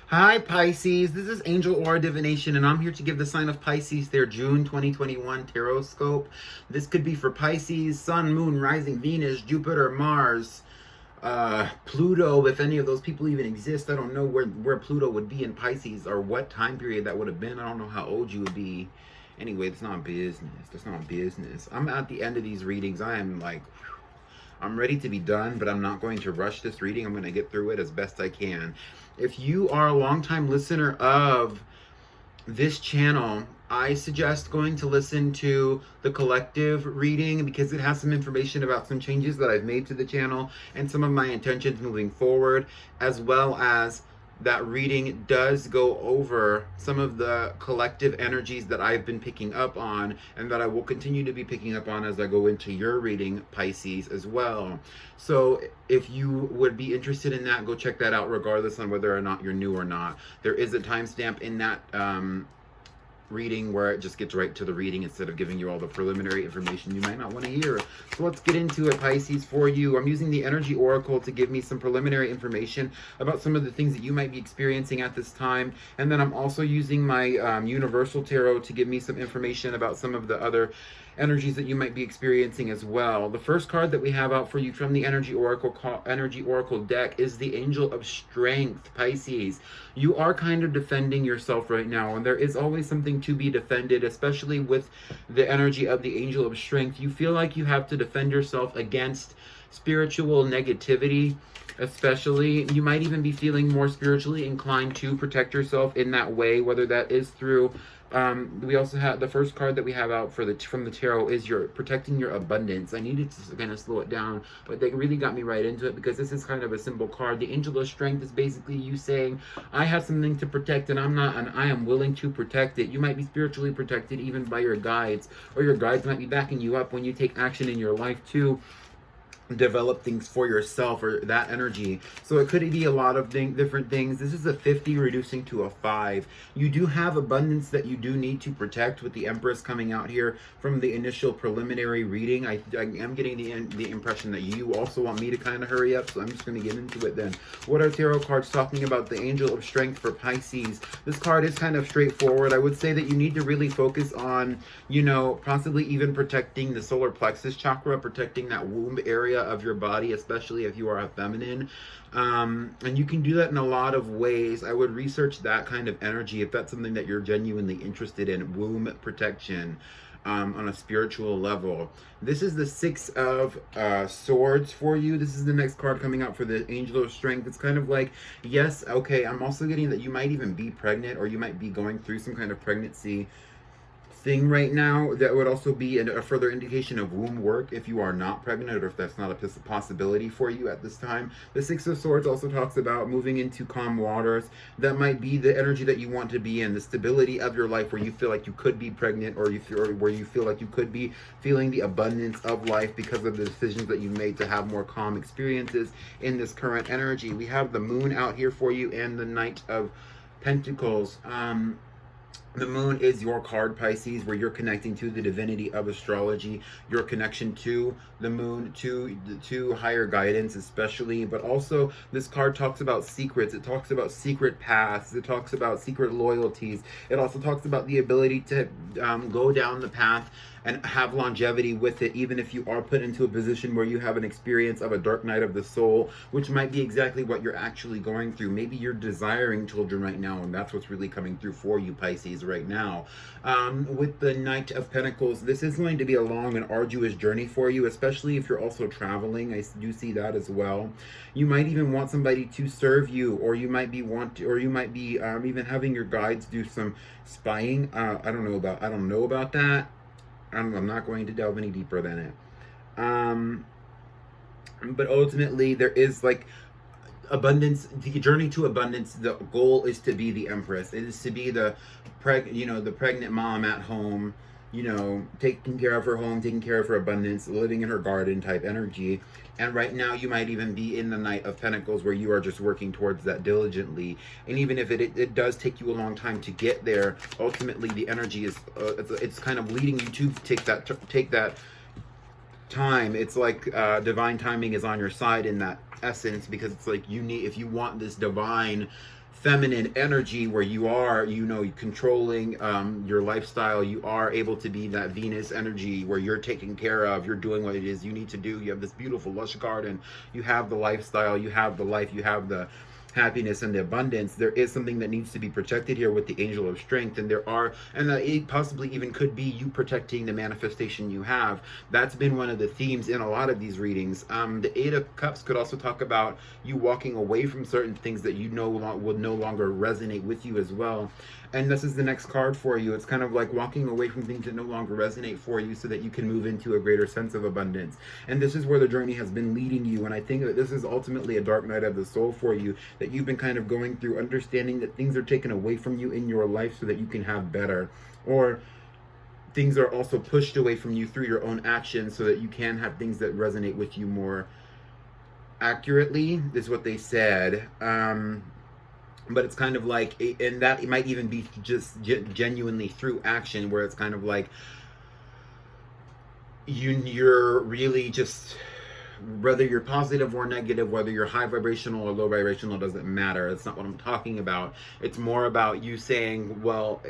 Hi Pisces, this is Angel Aura Divination and I'm here to give the sign of Pisces their June 2021 Tarotscope. This could be for Pisces, Sun, Moon, Rising, Venus, Jupiter, Mars, Pluto, if any of those people even exist. I don't know where Pluto would be in Pisces or what time period that would have been. I don't know how old you would be. Anyway, it's not business. That's not business. I'm at the end of these readings. I am like, I'm ready to be done, but I'm not going to rush this reading. I'm going to get through it as best I can. If you are a longtime listener of this channel, I suggest going to listen to the collective reading because it has some information about some changes that I've made to the channel and some of my intentions moving forward, as well as that reading does go over some of the collective energies that I've been picking up on and that I will continue to be picking up on as I go into your reading, Pisces, as well. So if you would be interested in that, go check that out regardless on whether or not you're new or not. There is a timestamp in that reading where it just gets right to the reading instead of giving you all the preliminary information you might not want to hear. So let's get into it, Pisces, for you. I'm using the Energy Oracle to give me some preliminary information about some of the things that you might be experiencing at this time. And then I'm also using my Universal Tarot to give me some information about some of the other energies that you might be experiencing as well. The first card that we have out for you from the Energy Oracle deck is the Angel of Strength, Pisces. You are kind of defending yourself right now, and there is always something to be defended, especially with the energy of the Angel of Strength. You feel like you have to defend yourself against spiritual negativity. Especially, you might even be feeling more spiritually inclined to protect yourself in that way, whether that is through we also have the first card that we have out for from the tarot is your protecting your abundance. I needed to kind of slow it down, but they really got me right into it because this is kind of a simple card. The Angel of Strength is basically you saying, I have something to protect and I am willing to protect it. You might be spiritually protected even by your guides, or your guides might be backing you up when you take action in your life too. Develop things for yourself, or that energy. So it could be a lot of different things. This is a 50 reducing to a 5. You do have abundance that you do need to protect with the Empress coming out here from the initial preliminary reading. I am getting the impression that you also want me to kind of hurry up, so I'm just going to get into it then. What are tarot cards talking about the Angel of Strength for Pisces? This card is kind of straightforward. I would say that you need to really focus on, you know, possibly even protecting the solar plexus chakra, protecting that womb area of your body, especially if you are a feminine. And you can do that in a lot of ways. I would research that kind of energy if that's something that you're genuinely interested in, womb protection on a spiritual level. This is the 6 of Swords for you. This is the next card coming out for the Angel of Strength. It's kind of like, yes, okay, I'm also getting that you might even be pregnant, or you might be going through some kind of pregnancy thing right now. That would also be a further indication of womb work if you are not pregnant, or if that's not a possibility for you at this time. The 6 of Swords also talks about moving into calm waters. That might be the energy that you want to be in, the stability of your life where you feel like you could be pregnant, or where you feel like you could be feeling the abundance of life because of the decisions that you made to have more calm experiences in this current energy. We have the Moon out here for you and the Knight of Pentacles. The Moon is your card, Pisces, where you're connecting to the divinity of astrology, your connection to the moon, to higher guidance especially, but also this card talks about secrets. It talks about secret paths. It talks about secret loyalties. It also talks about the ability to go down the path and have longevity with it, even if you are put into a position where you have an experience of a dark night of the soul, which might be exactly what you're actually going through. Maybe you're desiring children right now, and that's what's really coming through for you, Pisces, right now. With the Knight of Pentacles, this is going to be a long and arduous journey for you, especially if you're also traveling. I do see that as well. You might even want somebody to serve you, or you might be even having your guides do some spying. I don't know about that. I'm not going to delve any deeper than it. But ultimately, there is like abundance, the journey to abundance. The goal is to be the Empress. It is to be the pregnant mom at home, you know, taking care of her home, taking care of her abundance, living in her garden type energy. And right now you might even be in the Knight of Pentacles, where you are just working towards that diligently. And even if it does take you a long time to get there, ultimately the energy is it's kind of leading you to take that time. It's like divine timing is on your side in that essence, because it's like if you want this divine feminine energy where you are, controlling your lifestyle. You are able to be that Venus energy where you're taken care of, you're doing what it is you need to do. You have this beautiful lush garden, you have the lifestyle, you have the life, you have the happiness and the abundance. There is something that needs to be protected here with the Angel of Strength, and it possibly even could be you protecting the manifestation you have. That's been one of the themes in a lot of these readings. The Eight of Cups could also talk about you walking away from certain things that you know would no longer resonate with you as well. And this is the next card for you. It's kind of like walking away from things that no longer resonate for you so that you can move into a greater sense of abundance. And this is where the journey has been leading you. And I think that this is ultimately a dark night of the soul for you, that you've been kind of going through, understanding that things are taken away from you in your life so that you can have better. Or things are also pushed away from you through your own actions so that you can have things that resonate with you more accurately, is what they said. But it's kind of like, and that it might even be just genuinely through action, where it's kind of like you're really just, whether you're positive or negative, whether you're high vibrational or low vibrational, doesn't matter. That's not what I'm talking about. It's more about you saying, well,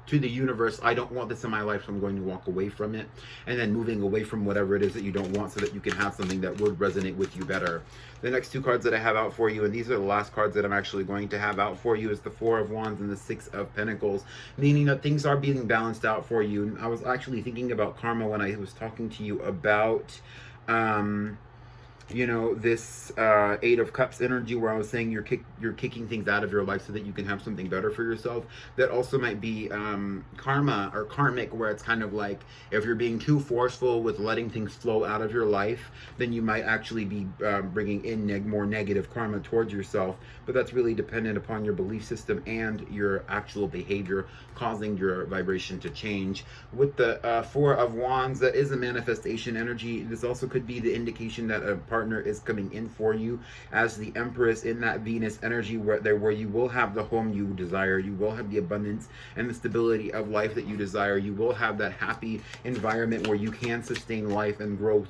to the universe, I don't want this in my life, so I'm going to walk away from it, and then moving away from whatever it is that you don't want so that you can have something that would resonate with you better. The next two cards that I have out for you, and these are the last cards that I'm actually going to have out for you, is the Four of Wands and the Six of Pentacles, meaning that things are being balanced out for you. And I was actually thinking about karma when I was talking to you about this Eight of Cups energy, where I was saying you're kicking things out of your life so that you can have something better for yourself. That also might be karma or karmic, where it's kind of like if you're being too forceful with letting things flow out of your life, then you might actually be bringing in more negative karma towards yourself. But that's really dependent upon your belief system and your actual behavior, causing your vibration to change. With the Four of Wands, that is a manifestation energy. This also could be the indication that a partner is coming in for you as the Empress in that Venus energy, where you will have the home you desire, you will have the abundance and the stability of life that you desire, you will have that happy environment where you can sustain life and growth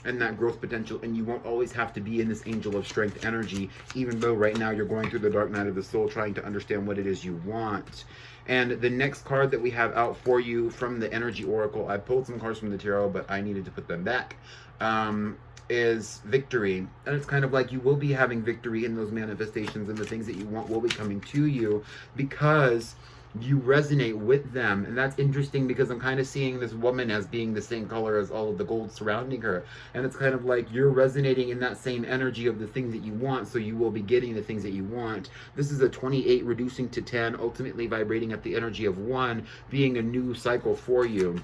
and that growth potential, and you won't always have to be in this Angel of Strength energy, even though right now you're going through the dark night of the soul trying to understand what it is you want. And the next card that we have out for you from the Energy Oracle, I pulled some cards from the tarot, but I needed to put them back, is victory. And it's kind of like you will be having victory in those manifestations, and the things that you want will be coming to you because you resonate with them. And that's interesting because I'm kind of seeing this woman as being the same color as all of the gold surrounding her, and it's kind of like you're resonating in that same energy of the things that you want, so you will be getting the things that you want. This is a 28 reducing to 10, ultimately vibrating at the energy of 1, being a new cycle for you,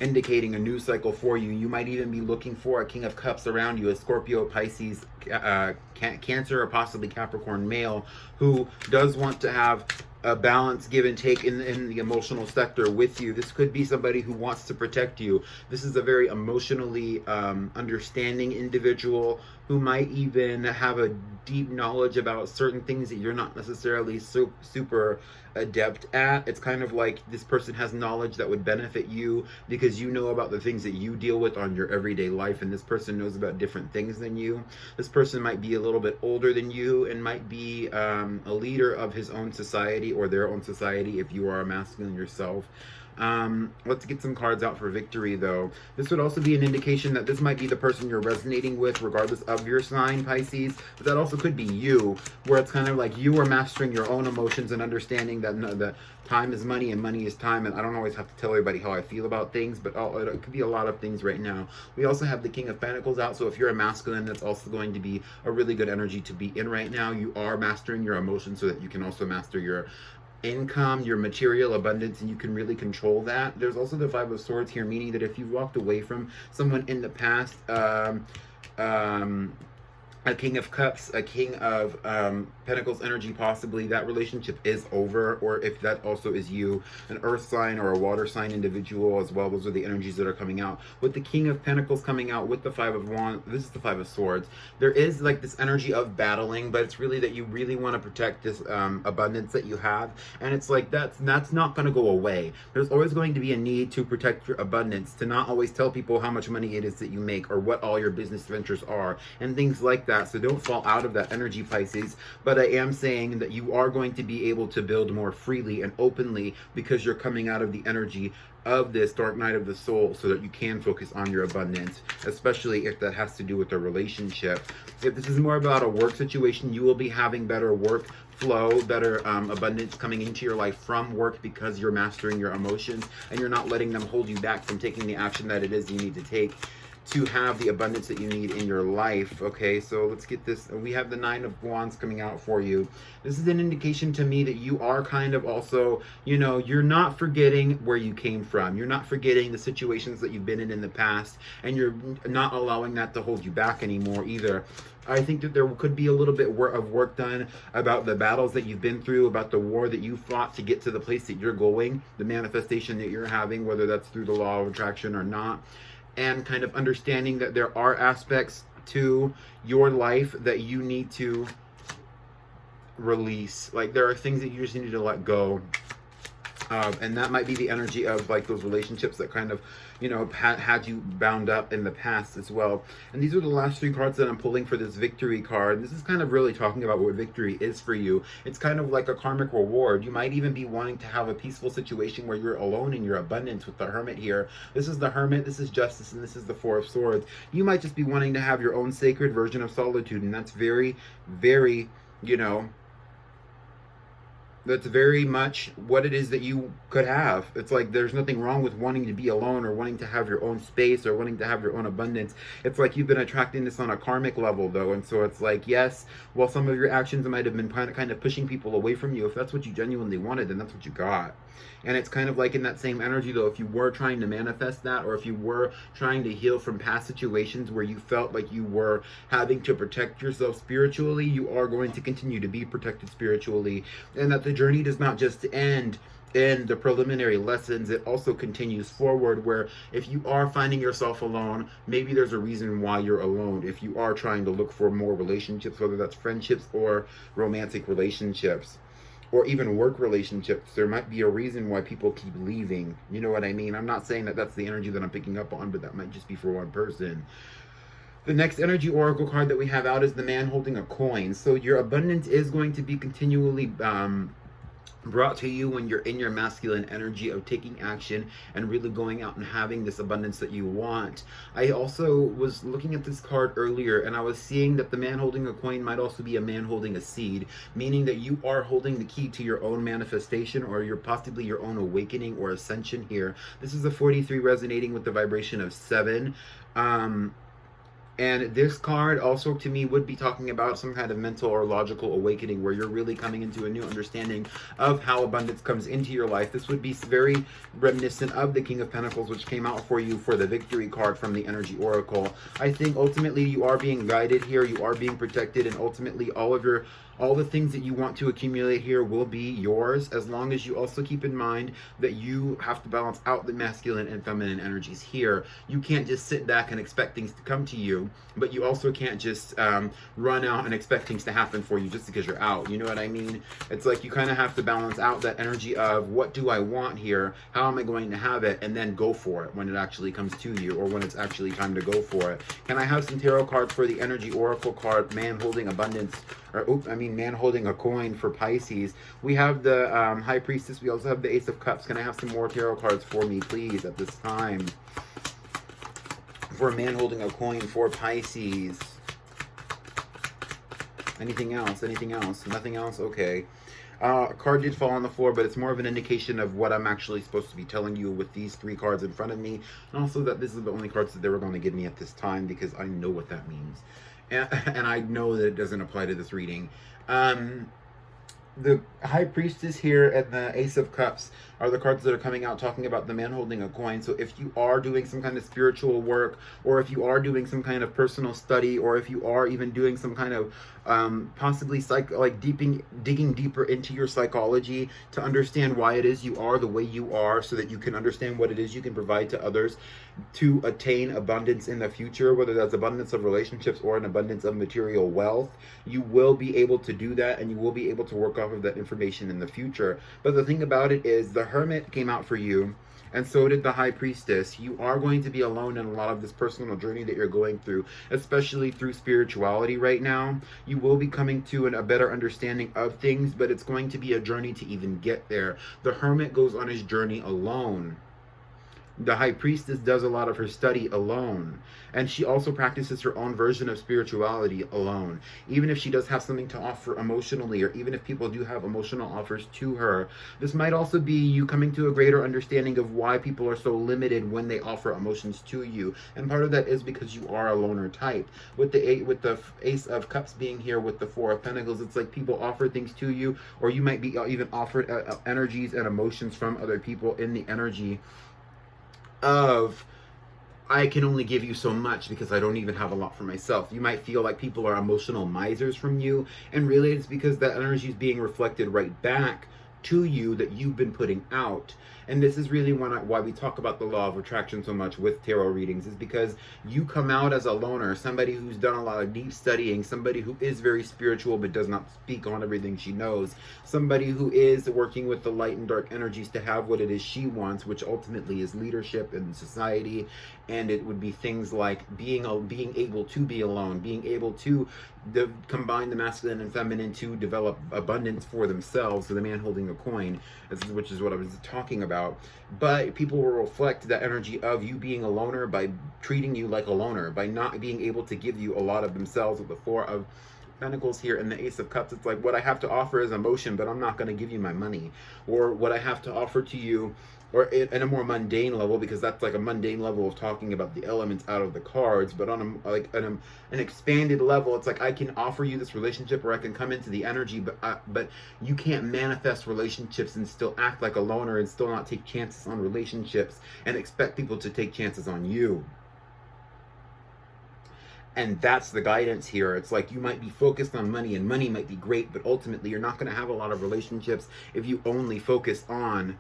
indicating a new cycle for you. You might even be looking for a King of Cups around you, a Scorpio, Pisces, Cancer, or possibly Capricorn male who does want to have a balance, give and take in the emotional sector with you. This could be somebody who wants to protect you. This is a very emotionally understanding individual who might even have a deep knowledge about certain things that you're not necessarily super adept at. It's kind of like this person has knowledge that would benefit you because you know about the things that you deal with on your everyday life, and this person knows about different things than you. This person might be a little bit older than you and might be a leader of his own society or their own society if you are a masculine yourself. Let's get some cards out for victory, though. This would also be an indication that this might be the person you're resonating with, regardless of your sign, Pisces. But that also could be you, where it's kind of like you are mastering your own emotions and understanding that time is money and money is time. And I don't always have to tell everybody how I feel about things, but it could be a lot of things right now. We also have the King of Pentacles out, so if you're a masculine, that's also going to be a really good energy to be in right now. You are mastering your emotions so that you can also master your income, your material abundance, and you can really control that. There's also the Five of Swords here, meaning that if you've walked away from someone in the past, a King of Cups, a King of Pentacles energy, possibly that relationship is over, or if that also is you, an earth sign or a water sign individual as well. Those are the energies that are coming out. With the King of Pentacles coming out with the Five of Wands, this is the Five of Swords. There is like this energy of battling, but it's really that you really want to protect this abundance that you have, and it's like that's not going to go away. There's always going to be a need to protect your abundance, to not always tell people how much money it is that you make or what all your business ventures are and things like that. that. So don't fall out of that energy, Pisces. But I am saying that you are going to be able to build more freely and openly because you're coming out of the energy of this dark night of the soul, so that you can focus on your abundance, especially if that has to do with a relationship. If this is more about a work situation, you will be having better work flow, better abundance coming into your life from work, because you're mastering your emotions and you're not letting them hold you back from taking the action that it is you need to take to have the abundance that you need in your life. Okay, so let's get this. We have the Nine of Wands coming out for you. This is an indication to me that you are kind of also, you know, you're not forgetting where you came from. You're not forgetting the situations that you've been in the past, and you're not allowing that to hold you back anymore either. I think that there could be a little bit of work done about the battles that you've been through, about the war that you fought to get to the place that you're going, the manifestation that you're having, whether that's through the law of attraction or not. And kind of understanding that there are aspects to your life that you need to release. Like there are things that you just need to let go of, and that might be the energy of like those relationships that kind of, you know, had you bound up in the past as well. And these are the last three cards that I'm pulling for this victory card. This is kind of really talking about what victory is for you. It's kind of like a karmic reward. You might even be wanting to have a peaceful situation where you're alone in your abundance with the Hermit here. This is the Hermit, this is Justice, and this is the Four of Swords. You might just be wanting to have your own sacred version of solitude, and that's very, very, you know, that's very much what it is that you could have. It's like there's nothing wrong with wanting to be alone or wanting to have your own space or wanting to have your own abundance. It's like you've been attracting this on a karmic level though, and so it's like, yes, while some of your actions might have been kind of pushing people away from you, if that's what you genuinely wanted, then that's what you got. And it's kind of like in that same energy though, if you were trying to manifest that, or if you were trying to heal from past situations where you felt like you were having to protect yourself spiritually, you are going to continue to be protected spiritually, and that the journey does not just end in the preliminary lessons, it also continues forward, where if you are finding yourself alone, maybe there's a reason why you're alone. If you are trying to look for more relationships, whether that's friendships or romantic relationships, or even work relationships, there might be a reason why people keep leaving. You know what I mean? I'm not saying that that's the energy that I'm picking up on, but that might just be for one person. The next energy oracle card that we have out is the Man holding a coin. So your abundance is going to be continually brought to you when you're in your masculine energy of taking action and really going out and having this abundance that you want. I also was looking at this card earlier, and I was seeing that the Man holding a coin might also be a man holding a seed, meaning that you are holding the key to your own manifestation, or you're possibly your own awakening or ascension here. This is a 43 resonating with the vibration of 7. And this card also to me would be talking about some kind of mental or logical awakening, where you're really coming into a new understanding of how abundance comes into your life. This would be very reminiscent of the King of Pentacles, which came out for you for the victory card from the Energy Oracle. I think ultimately you are being guided here, you are being protected, and ultimately all the things that you want to accumulate here will be yours, as long as you also keep in mind that you have to balance out the masculine and feminine energies here. You can't just sit back and expect things to come to you, but you also can't just run out and expect things to happen for you just because you're out. You know what I mean? It's like you kind of have to balance out that energy of what do I want here, how am I going to have it, and then go for it when it actually comes to you, or when it's actually time to go for it. Can I have some tarot cards for the Energy Oracle card, Man holding abundance, or Man holding a coin for Pisces? We have the High Priestess. We also have the Ace of Cups. Can I have some more tarot cards for me, please, at this time? For a Man holding a coin for Pisces. Anything else? Anything else? Nothing else? Okay. A card did fall on the floor, but it's more of an indication of what I'm actually supposed to be telling you with these three cards in front of me. And also that this is the only cards that they were going to give me at this time, because I know what that means. And I know that it doesn't apply to this reading. The High Priestess here and the Ace of Cups are the cards that are coming out talking about the Man holding a coin. So if you are doing some kind of spiritual work, or if you are doing some kind of personal study, or if you are even doing some kind of possibly digging deeper into your psychology to understand why it is you are the way you are, so that you can understand what it is you can provide to others to attain abundance in the future, whether that's abundance of relationships or an abundance of material wealth, you will be able to do that, and you will be able to work off off of that information in the future. But the thing about it is the Hermit came out for you, and so did the High Priestess. You are going to be alone in a lot of this personal journey that you're going through, especially through spirituality right now. You will be coming to a better understanding of things, but it's going to be a journey to even get there. The Hermit goes on his journey alone. The High Priestess does a lot of her study alone. And she also practices her own version of spirituality alone. Even if she does have something to offer emotionally, or even if people do have emotional offers to her, this might also be you coming to a greater understanding of why people are so limited when they offer emotions to you. And part of that is because you are a loner type. With the Ace of Cups being here with the Four of Pentacles, it's like people offer things to you, or you might be even offered energies and emotions from other people in the energy of, I can only give you so much because I don't even have a lot for myself. You might feel like people are emotional misers from you, and really it's because that energy is being reflected right back to you that you've been putting out. And this is really why we talk about the law of attraction so much with tarot readings, is because you come out as a loner, somebody who's done a lot of deep studying, somebody who is very spiritual but does not speak on everything she knows, somebody who is working with the light and dark energies to have what it is she wants, which ultimately is leadership in society. And it would be things like being able to be alone, being able to combine the masculine and feminine to develop abundance for themselves. So the man holding a coin, which is what I was talking about. But people will reflect that energy of you being a loner by treating you like a loner, by not being able to give you a lot of themselves. With the Four of Pentacles here and the Ace of Cups, it's like, what I have to offer is emotion, but I'm not going to give you my money. Or what I have to offer to you, or in a more mundane level, because that's like a mundane level of talking about the elements out of the cards, but on an expanded level, it's like I can offer you this relationship, or I can come into the energy, but you can't manifest relationships and still act like a loner and still not take chances on relationships and expect people to take chances on you. And that's the guidance here. It's like you might be focused on money, and money might be great, but ultimately you're not going to have a lot of relationships if you only focus on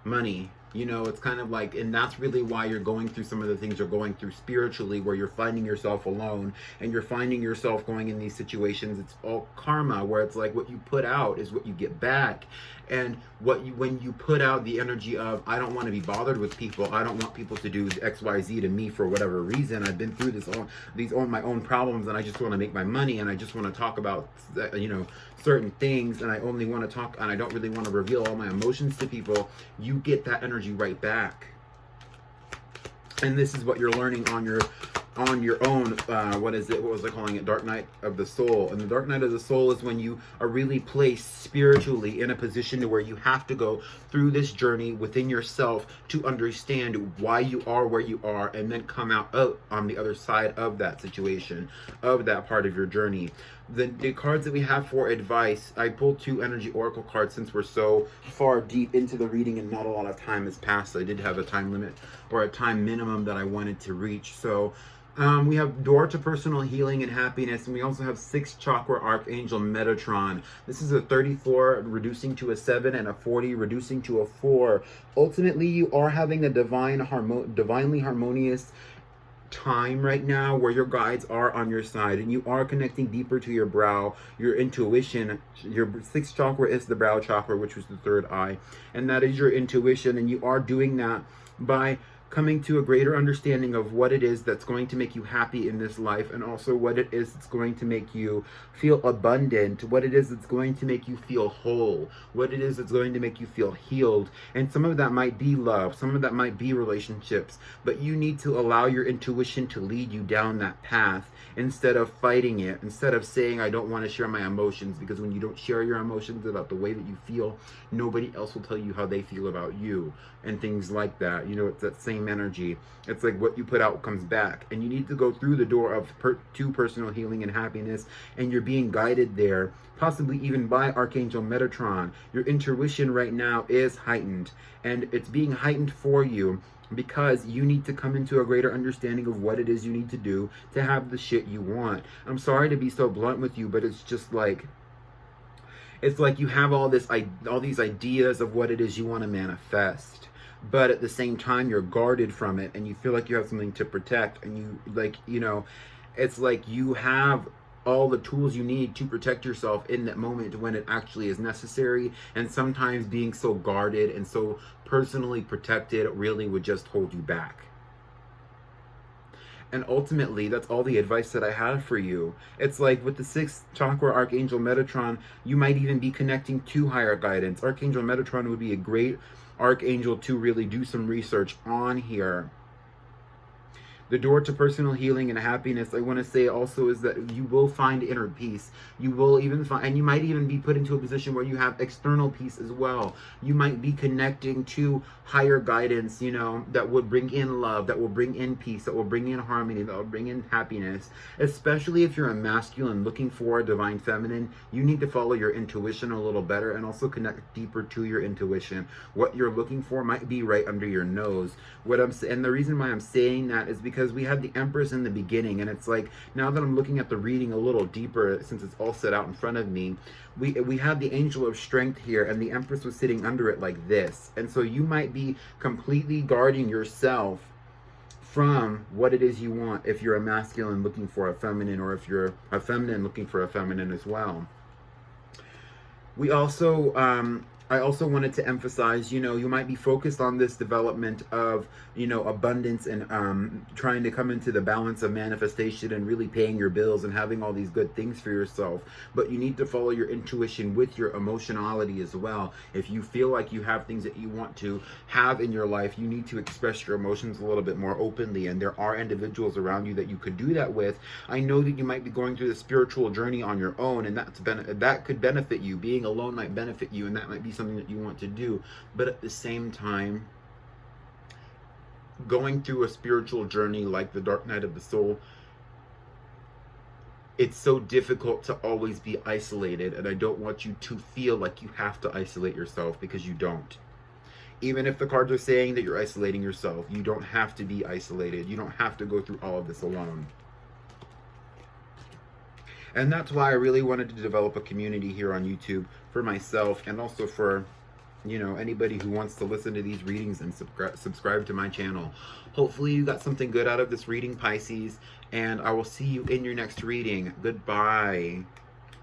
money. You know, it's kind of like, and that's really why you're going through some of the things you're going through spiritually, where you're finding yourself alone and you're finding yourself going in these situations. It's all karma, where it's like what you put out is what you get back. And when you put out the energy of, I don't want to be bothered with people, I don't want people to do XYZ to me for whatever reason, I've been through my own problems, and I just want to make my money, and I just want to talk about certain things, and I only want to talk, and I don't really want to reveal all my emotions to people, you get that energy right back. And this is what you're learning on your own. What was I calling it? Dark Night of the Soul. And the Dark Night of the Soul is when you are really placed spiritually in a position to where you have to go through this journey within yourself to understand why you are where you are, and then come out on the other side of that situation, of that part of your journey. The cards that we have for advice, I pulled 2 energy oracle cards since we're so far deep into the reading and not a lot of time has passed. I did have a time limit, or a time minimum, that I wanted to reach. So we have Door to Personal Healing and Happiness, and we also have 6th Chakra Archangel Metatron. This is a 34 reducing to a 7, and a 40 reducing to a 4. Ultimately, you are having a divinely harmonious time right now, where your guides are on your side, and you are connecting deeper to your brow, your intuition. Your 6th chakra is the Brow Chakra, which was the 3rd eye, and that is your intuition. And you are doing that by coming to a greater understanding of what it is that's going to make you happy in this life, and also what it is that's going to make you feel abundant, what it is that's going to make you feel whole, what it is that's going to make you feel healed. And some of that might be love, some of that might be relationships, but you need to allow your intuition to lead you down that path instead of fighting it, instead of saying, I don't want to share my emotions, because when you don't share your emotions about the way that you feel, nobody else will tell you how they feel about you, and things like that. You know, it's that same energy. It's like what you put out comes back, and you need to go through the door of to personal healing and happiness, and you're being guided there, possibly even by Archangel Metatron. Your intuition right now is heightened, and it's being heightened for you because you need to come into a greater understanding of what it is you need to do to have the shit you want. I'm sorry to be so blunt with you, but it's just like, it's like you have all these ideas of what it is you want to manifest, but at the same time you're guarded from it, and you feel like you have something to protect, and you like, it's like you have all the tools you need to protect yourself in that moment when it actually is necessary. And sometimes being so guarded and so personally protected really would just hold you back. And ultimately, that's all the advice that I have for you. It's like with the 6th chakra Archangel Metatron, you might even be connecting to higher guidance. Archangel Metatron would be a great archangel to really do some research on here. The door to personal healing and happiness, I want to say also, is that you will find inner peace. You will even find, and you might even be put into a position where you have external peace as well. You might be connecting to higher guidance, you know, that would bring in love, that will bring in peace, that will bring in harmony, that will bring in happiness. Especially if you're a masculine looking for a divine feminine, you need to follow your intuition a little better and also connect deeper to your intuition. What you're looking for might be right under your nose. And the reason why I'm saying that is because we had the Empress in the beginning, and it's like, now that I'm looking at the reading a little deeper, since it's all set out in front of me, we had the Angel of Strength here, and the Empress was sitting under it like this. And so you might be completely guarding yourself from what it is you want if you're a masculine looking for a feminine, or if you're a feminine looking for a feminine as well. We also I also wanted to emphasize, you know, you might be focused on this development of, you know, abundance and trying to come into the balance of manifestation and really paying your bills and having all these good things for yourself. But you need to follow your intuition with your emotionality as well. If you feel like you have things that you want to have in your life, you need to express your emotions a little bit more openly. And there are individuals around you that you could do that with. I know that you might be going through the spiritual journey on your own, and that could benefit you. Being alone might benefit you, and that might be something that you want to do. But at the same time, going through a spiritual journey like the dark night of the soul, it's so difficult to always be isolated, and I don't want you to feel like you have to isolate yourself, because you don't. Even if the cards are saying that you're isolating yourself, you don't have to be isolated. You don't have to go through all of this alone. And that's why I really wanted to develop a community here on YouTube for myself, and also for, you know, anybody who wants to listen to these readings and subscribe to my channel. Hopefully you got something good out of this reading, Pisces, and I will see you in your next reading. Goodbye.